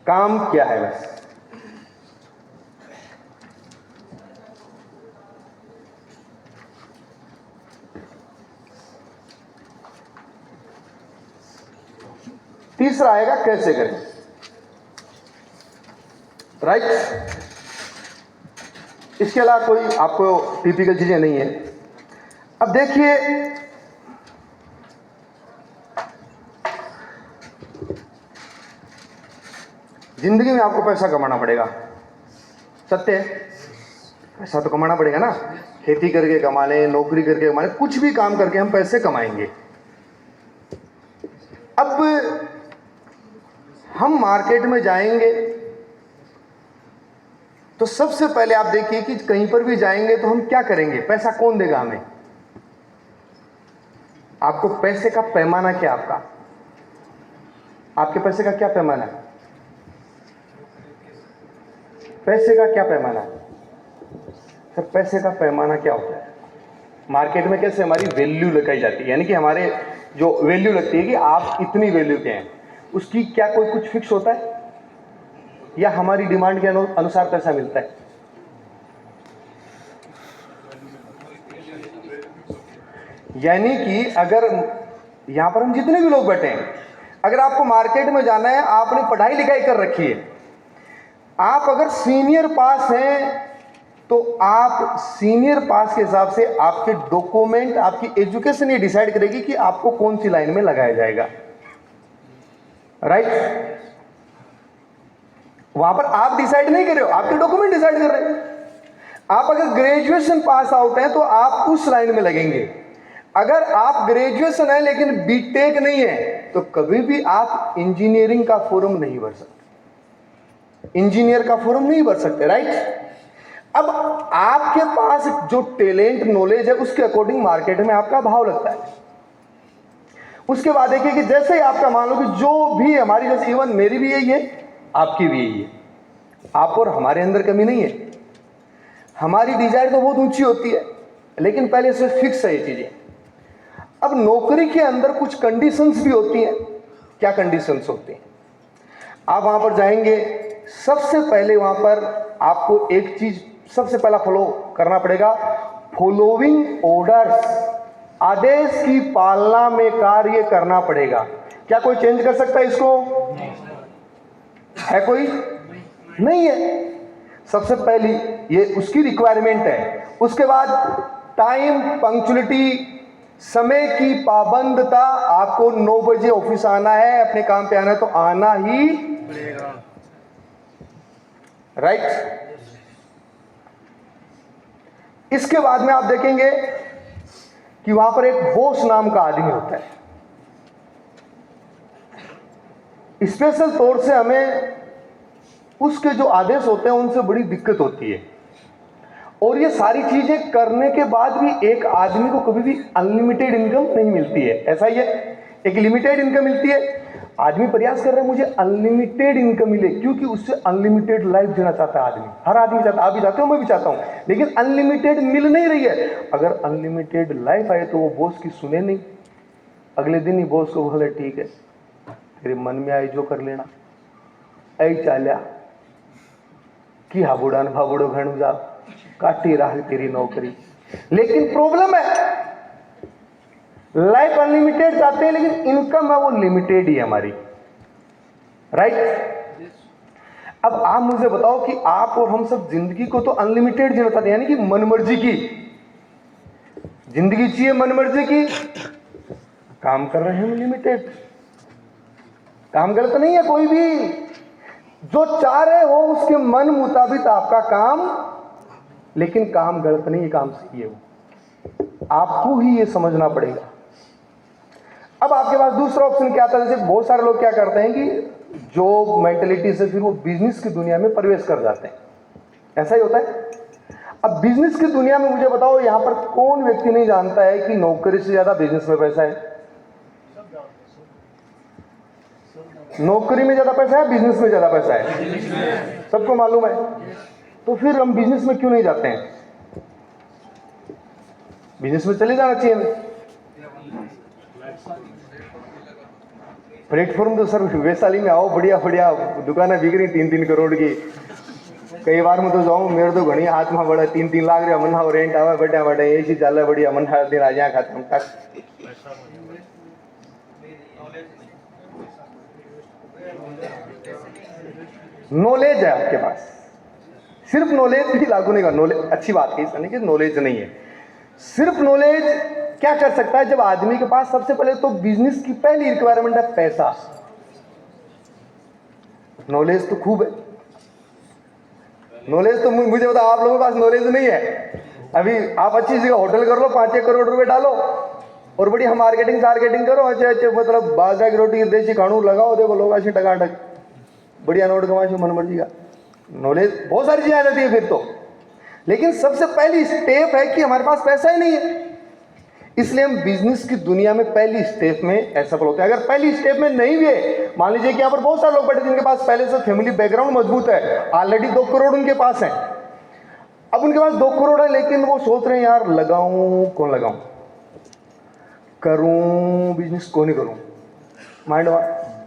काम क्या है बस। तीसरा आएगा कैसे करें, राइट। इसके अलावा कोई आपको टिपिकल चीजें नहीं है। अब देखिए, जिंदगी में आपको पैसा कमाना पड़ेगा, सत्य है, पैसा तो कमाना पड़ेगा ना। खेती करके कमा लें, नौकरी करके कमा लें, कुछ भी काम करके हम पैसे कमाएंगे। अब हम मार्केट में जाएंगे तो सबसे पहले आप देखिए कि कहीं पर भी जाएंगे तो हम क्या करेंगे, पैसा कौन देगा हमें। आपको पैसे का पैमाना क्या, आपके पैसे का क्या पैमाना है, पैसे का क्या पैमाना है सर, पैसे का पैमाना क्या होता है। मार्केट में कैसे हमारी वैल्यू लगाई जाती है, यानी कि हमारे जो वैल्यू लगती है कि आप इतनी वैल्यू के हैं, उसकी क्या कोई कुछ फिक्स होता है या हमारी डिमांड के अनुसार पैसा मिलता है। यानी कि अगर यहां पर हम जितने भी लोग बैठे हैं, अगर आपको मार्केट में जाना है, आपने पढ़ाई लिखाई कर रखी है, आप अगर सीनियर पास हैं तो आप सीनियर पास के हिसाब से आपके डॉक्यूमेंट, आपकी एजुकेशन ये डिसाइड करेगी कि आपको कौन सी लाइन में लगाया जाएगा, राइट। वहां पर आप डिसाइड नहीं कर रहे हो, आपके डॉक्यूमेंट डिसाइड कर रहे हैं। आप अगर ग्रेजुएशन पास आउट हैं तो आप उस लाइन में लगेंगे। अगर आप ग्रेजुएशन है लेकिन बीटेक नहीं है तो कभी भी आप इंजीनियरिंग का फॉर्म नहीं भर सकते, इंजीनियर का फॉर्म नहीं भर सकते, राइट। अब आपके पास जो टैलेंट नॉलेज है उसके अकॉर्डिंग मार्केट में आपका भाव लगता है। उसके बाद देखिए कि जैसे ही आपका मान लो कि जो भी हमारी, जैसे इवन मेरी भी यही है, आपकी भी यही है, आप और हमारे अंदर कमी नहीं है। हमारी डिजायर तो बहुत ऊंची होती है लेकिन पहले से फिक्स है ये चीजें। अब नौकरी के अंदर कुछ कंडीशंस भी होती हैं। क्या कंडीशंस होती हैं, आप वहां पर जाएंगे, सबसे पहले वहां पर आपको एक चीज सबसे पहला फॉलो करना पड़ेगा, फॉलोइंग ऑर्डर्स, आदेश की पालना में कार्य करना पड़ेगा। क्या कोई चेंज कर सकता है इसको, है कोई नहीं है। सबसे पहली ये उसकी रिक्वायरमेंट है। उसके बाद टाइम पंक्चुअलिटी, समय की पाबंदता, आपको 9 बजे ऑफिस आना है, अपने काम पे आना है तो आना ही पड़ेगा, राइट। इसके बाद में आप देखेंगे कि वहां पर एक बॉस नाम का आदमी होता है। स्पेशल तौर से हमें उसके जो आदेश होते हैं उनसे बड़ी दिक्कत होती है। और ये सारी चीजें करने के बाद भी एक आदमी को कभी भी अनलिमिटेड इनकम नहीं मिलती है, ऐसा ही है, एक लिमिटेड इनकम मिलती है। आदमी प्रयास कर रहा है मुझे अनलिमिटेड इनकम मिले, क्योंकि उससे अनलिमिटेड लाइफ जीना चाहता है आदमी, हर आदमी चाहता है, आप भी चाहते हो, मैं भी चाहता हूं, लेकिन अनलिमिटेड मिल नहीं रही है। अगर अनलिमिटेड लाइफ आए तो वो बॉस की सुने नहीं, अगले दिन ही बॉस को बोले ठीक है तेरे मन में आई जो कर लेना, ऐ चाल्या कि हाबुड़ान भाबुड़ो घणु जा काटी रहा तेरी नौकरी। लेकिन प्रॉब्लम है, लाइफ अनलिमिटेड चाहते हैं लेकिन इनकम है वो लिमिटेड ही हमारी, राइट। अब आप मुझे बताओ कि आप और हम सब जिंदगी को तो अनलिमिटेड जीना चाहते हैं, यानी कि मनमर्जी की जिंदगी चाहिए, मनमर्जी की, काम कर रहे हैं लिमिटेड। काम गलत नहीं है, कोई भी जो चाह रहे हो उसके मन मुताबिक आपका काम, लेकिन काम गलत नहीं है, काम सही है, वो आपको ही ये समझना पड़ेगा। अब आपके पास दूसरा ऑप्शन क्या आता है, जैसे बहुत सारे लोग क्या करते हैं कि जॉब मेंटेलिटी से फिर वो बिजनेस की दुनिया में प्रवेश कर जाते हैं, ऐसा ही होता है। अब बिजनेस की दुनिया में मुझे बताओ, यहां पर कौन व्यक्ति नहीं जानता है कि नौकरी से ज्यादा बिजनेस में पैसा है, नौकरी में ज्यादा पैसा है, बिजनेस में ज्यादा पैसा है, सबको मालूम है। तो फिर हम बिजनेस में क्यों नहीं जाते हैं, बिजनेस में चले जाना चाहिए हमें, प्लेटफॉर्म तो सर वैशाली में आओ, बढ़िया बढ़िया दुकानें बिक रही 3-3 करोड़ की। कई बार मैं तो जाऊँ, मेरे तो घनी हाथ में बड़ा 3-3 लाख रुपया मन रेंट आवा, बढ़िया बढ़िया एसी चल रहा बढ़िया मन दिन आ जाए खाता हूँ तक। नॉलेज है आपके पास, सिर्फ नॉलेज भी लागू नहीं कर, नॉलेज अच्छी बात है, नहीं कि नॉलेज नहीं है, सिर्फ नॉलेज क्या कर सकता है। जब आदमी के पास सबसे पहले तो बिजनेस की पहली रिक्वायरमेंट है पैसा। नॉलेज तो खूब है, नॉलेज तो मुझे बता, आप लोगों के पास नॉलेज नहीं है। अभी आप अच्छी जगह होटल कर लो, 5-1 करोड़ रुपए डालो और बड़ी हम मार्केटिंग करो, अच्छे अच्छे मतलब बाजरा की रोटी देसी खानू लगाओ, देखो लोग अच्छे टकाटक बढ़िया नोट कमाए मन मर्जी का। नॉलेज बहुत सारी चीजें आ जाती है फिर तो, लेकिन सबसे पहली स्टेप है कि हमारे पास पैसा ही नहीं है। इसलिए हम बिजनेस की दुनिया में पहली स्टेप में असफल होते हैं। अगर पहली स्टेप में नहीं भी है, मान लीजिए कि यहाँ पर बहुत सारे लोग बैठे जिनके पास पहले से फैमिली बैकग्राउंड मजबूत है, ऑलरेडी 2 करोड़ उनके पास है, अब उनके पास 2 करोड़ है, लेकिन वो सोच रहे हैं यार लगाऊं कौन लगाऊं, करूं बिजनेस कौन ही करूं, माइंड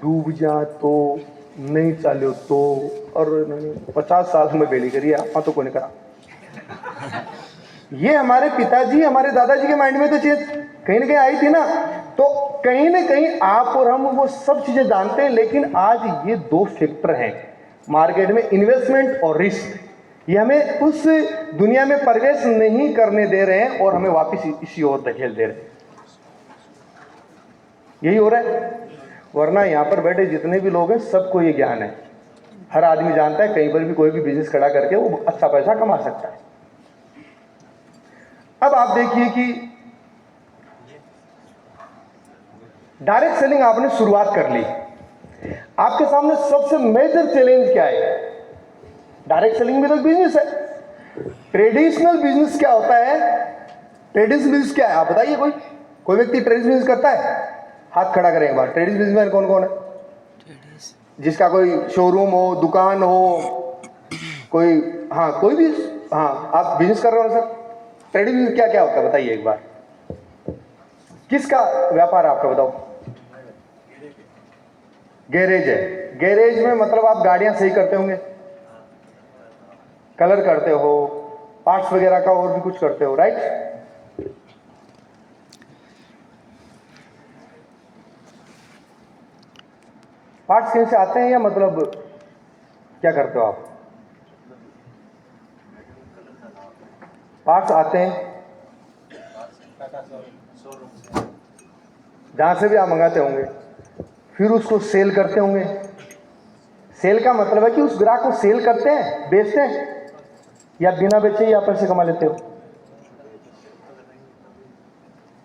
डूब जा तो नहीं चालो तो, और 50 साल में बेली करिए आप तो कौन करा। ये हमारे पिताजी हमारे दादाजी के माइंड में तो चीज कहीं ना कहीं आई थी ना। तो कहीं ना कहीं आप और हम वो सब चीजें जानते हैं, लेकिन आज ये 2 फैक्टर हैं मार्केट में, इन्वेस्टमेंट और रिस्क, ये हमें उस दुनिया में प्रवेश नहीं करने दे रहे हैं और हमें वापस इसी ओर धकेल दे रहे हैं। यही हो रहा है, वरना यहाँ पर बैठे जितने भी लोग हैं सबको ये ज्ञान है, हर आदमी जानता है कहीं पर भी कोई भी बिजनेस खड़ा करके वो अच्छा पैसा कमा सकता है। अब आप देखिए कि डायरेक्ट सेलिंग आपने शुरुआत कर ली, आपके सामने सबसे मेजर चैलेंज क्या है? डायरेक्ट सेलिंग भी तो बिजनेस है। ट्रेडिशनल बिजनेस क्या होता है? ट्रेडिशनल बिजनेस क्या है आप बताइए। कोई व्यक्ति ट्रेडिशनल बिजनेस करता है? हाथ खड़ा करें एक बार। ट्रेडिशनल बिजनेसमैन कौन कौन है? जिसका कोई शोरूम हो, दुकान हो, कोई, हाँ कोई भी, हाँ आप बिजनेस कर रहे हो सर। ट्रेडिशनल बिजनेस क्या क्या होता है बताइए एक बार, किसका व्यापार आपका बताओ? गैरेज है। गैरेज में मतलब आप गाड़ियां सही करते होंगे, कलर करते हो, पार्ट्स वगैरह का और भी कुछ करते हो, राइट? पार्ट्स कहीं से आते हैं या मतलब क्या करते हो आप? पार्ट्स आते हैं जहां से भी आप मंगाते होंगे, फिर उसको सेल करते होंगे। सेल का मतलब है कि उस ग्राहक को सेल करते हैं, बेचते हैं, या बिना बेचे ही आप पैसे कमा लेते हो?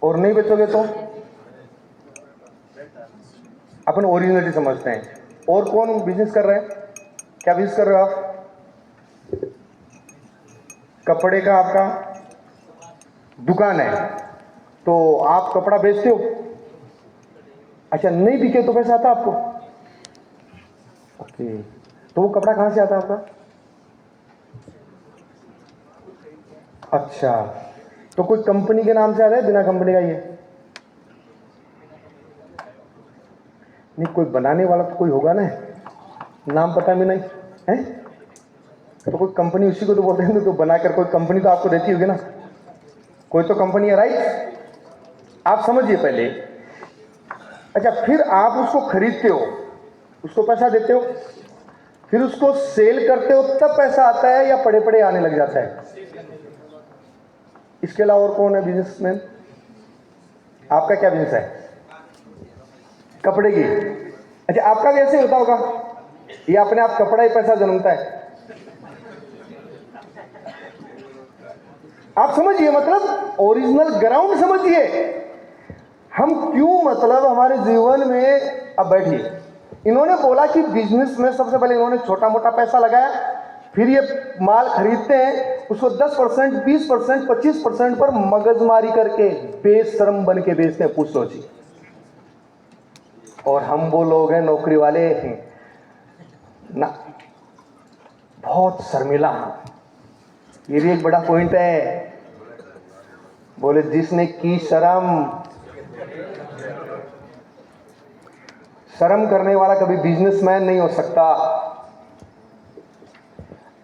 और नहीं बेचोगे तो अपन ओरिजिनलिटी समझते हैं। और कौन बिजनेस कर रहे हैं? क्या बिजनेस कर रहे हो आप? कपड़े का आपका दुकान है, तो आप कपड़ा बेचते हो। अच्छा, नहीं बिके तो पैसा आता आपको? ओके, तो वो कपड़ा कहां से आता है आपका? अच्छा, तो कोई कंपनी के नाम से आता है, बिना कंपनी का? ये नहीं, कोई बनाने वाला तो कोई होगा ना, नाम पता भी नहीं है, तो कोई कंपनी उसी को तो बोलते हैं, तो बनाकर कोई कंपनी तो आपको देती होगी ना, कोई तो कंपनी है, राइट? आप समझिए पहले। अच्छा, फिर आप उसको खरीदते हो, उसको पैसा देते हो, फिर उसको सेल करते हो, तब पैसा आता है या पड़े पड़े आने लग जाता है? इसके अलावा और कौन है बिजनेसमैन? आपका क्या बिजनेस है? कपड़े की। अच्छा, आपका भी ऐसे होता होगा, ये अपने आप कपड़ा ही पैसा जन्मता है। आप समझिए, मतलब ओरिजिनल ग्राउंड समझिए। हम क्यों, मतलब हमारे जीवन में, अब बैठिए, इन्होंने बोला कि बिजनेस में सबसे पहले इन्होंने छोटा मोटा पैसा लगाया, फिर ये माल खरीदते हैं, उसको 10%, 20%, 25% पर मगजमारी करके बेशर्म बन के बेचते हैं। पूछ सोचिए। और हम वो लोग हैं नौकरी वाले हैं ना, बहुत शर्मिला। ये भी एक बड़ा पॉइंट है। बोले जिसने की शर्म, शर्म करने वाला कभी बिजनेसमैन नहीं हो सकता।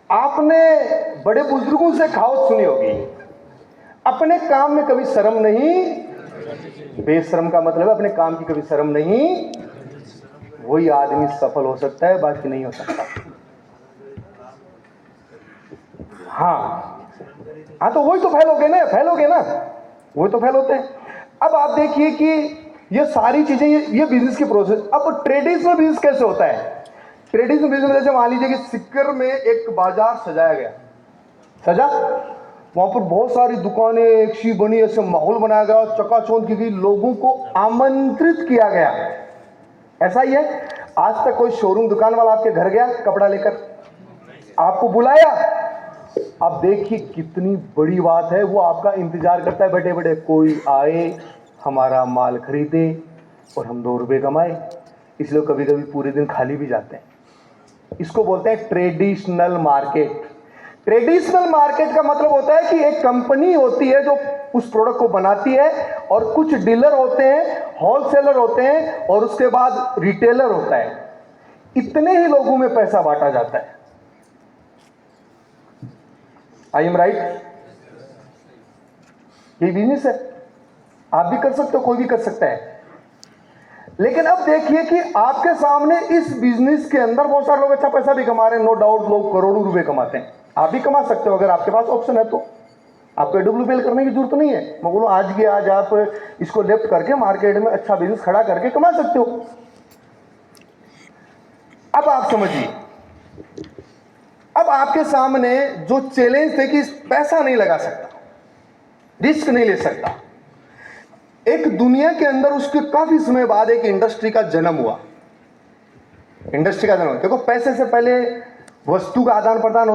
आपने बड़े बुजुर्गों से कहावत सुनी होगी, अपने काम में कभी शर्म नहीं, बेशर्म का मतलब है अपने काम की कभी शर्म नहीं, वही आदमी सफल हो सकता है, बाकी नहीं हो सकता। हाँ, तो वही तो फेल हो गए ना, वही तो फेल होते हैं। अब आप देखिए कि ये सारी चीजें, ये बिजनेस की प्रोसेस। अब ट्रेडिशनल बिजनेस कैसे होता है? ट्रेडिशनल बिजनेस में जैसे मान लीजिए कि सिक्कर में एक बाजार सजाया गया, सजा, वहां पर बहुत सारी दुकानें एक सी बनी, ऐसे माहौल बनाया गया, चकाचौंध की गई, लोगों को आमंत्रित किया गया। ऐसा ही है, आज तक कोई शोरूम दुकान वाला आपके घर गया कपड़ा लेकर, आपको बुलाया? अब देखिए कितनी बड़ी बात है, वो आपका इंतजार करता है बैठे बैठे, कोई आए हमारा माल खरीदे और हम 2 रुपये कमाए। इसलिए कभी कभी पूरे दिन खाली भी जाते हैं। इसको बोलते हैं ट्रेडिशनल मार्केट। ट्रेडिशनल मार्केट का मतलब होता है कि एक कंपनी होती है जो उस प्रोडक्ट को बनाती है, और कुछ डीलर होते हैं, होलसेलर होते हैं, और उसके बाद रिटेलर होता है। इतने ही लोगों में पैसा बांटा जाता है। I am right? ये बिजनेस है, आप भी कर सकते हो, कोई भी कर सकता है। लेकिन अब देखिए कि आपके सामने इस बिजनेस के अंदर बहुत सारे लोग अच्छा पैसा भी कमा रहे हैं, नो डाउट, लोग करोड़ों रुपए कमाते हैं। आप भी कमा सकते हो अगर आपके पास ऑप्शन है तो। आपको डब्ल्यूपीएल करने की जरूरत नहीं है। मैं बोलूँ आज के आज आप इसको लेफ्ट करके मार्केट में अच्छा बिजनेस खड़ा करके कमा सकते हो। अब आप समझिए, अब आपके सामने जो चैलेंज थे कि पैसा नहीं लगा सकता, रिस्क नहीं ले सकता, एक दुनिया के अंदर उसके काफी समय बाद एक इंडस्ट्री का जन्म हुआ। इंडस्ट्री का जन्म, देखो पैसे से पहले वस्तु का आदान प्रदान होता